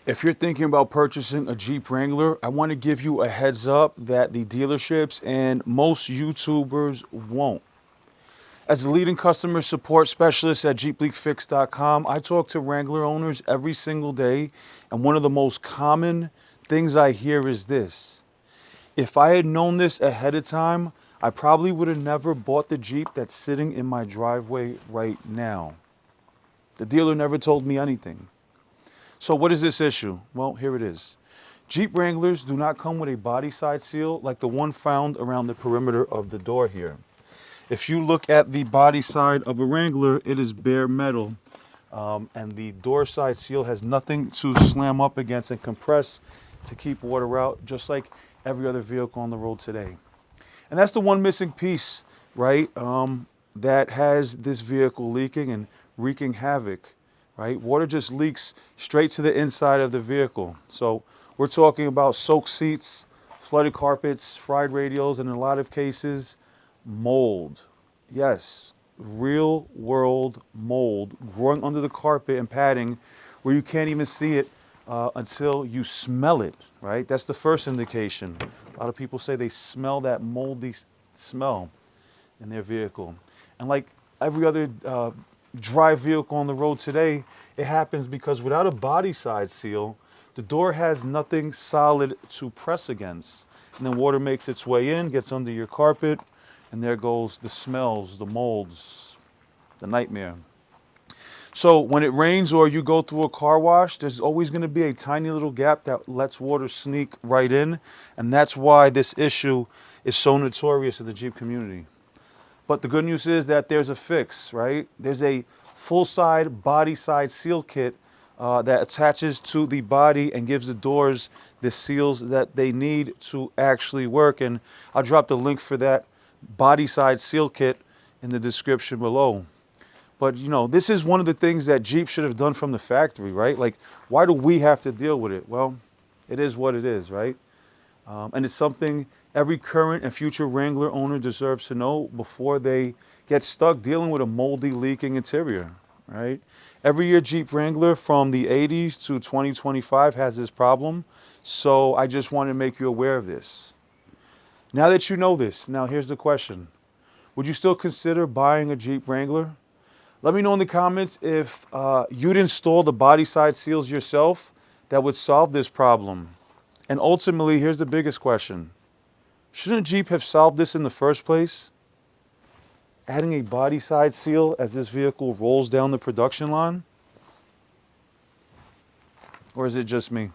If you're thinking about purchasing a Jeep Wrangler, I want to give you a heads up that the dealerships and most YouTubers won't. As a leading customer support specialist at JeepLeakFix.com, I talk to Wrangler owners every single day, and one of the most common things I hear is this. If I had known this ahead of time, I probably would have never bought the Jeep that's sitting in my driveway right now. The dealer never told me anything. So what is this issue? Well, here it is. Jeep Wranglers do not come with a body side seal like the one found around the perimeter of the door here. If you look at the body side of a Wrangler, it is bare metal. And the door side seal has nothing to slam up against and compress to keep water out, just like every other vehicle on the road today. And that's the one missing piece, right? That has this vehicle leaking and wreaking havoc, right? Water just leaks straight to the inside of the vehicle. So we're talking about soaked seats, flooded carpets, fried radials, and in a lot of cases, mold. Yes, real world mold growing under the carpet and padding where you can't even see it until you smell it, right? That's the first indication. A lot of people say they smell that moldy smell in their vehicle. And like every other dry vehicle on the road today, it happens because without a body side seal, the door has nothing solid to press against. And then water makes its way in, gets under your carpet, and there goes the smells, the molds, the nightmare. So when it rains or you go through a car wash, there's always going to be a tiny little gap that lets water sneak right in. And that's why this issue is so notorious in the Jeep community. But the good news is that there's a fix, right? There's a full side body side seal kit that attaches to the body and gives the doors the seals that they need to actually work. And I'll drop the link for that body side seal kit in the description below. But you know, this is one of the things that Jeep should have done from the factory, right? Like, why do we have to deal with it? Well, it is what it is, right? And it's something every current and future Wrangler owner deserves to know before they get stuck dealing with a moldy, leaking interior, right? Every year Jeep Wrangler from the 80s to 2025 has this problem. So I just want to make you aware of this. Now that you know this, now here's the question. Would you still consider buying a Jeep Wrangler? Let me know in the comments if you'd install the body side seals yourself that would solve this problem. And ultimately, here's the biggest question. Shouldn't Jeep have solved this in the first place? Adding a body side seal as this vehicle rolls down the production line? Or is it just me?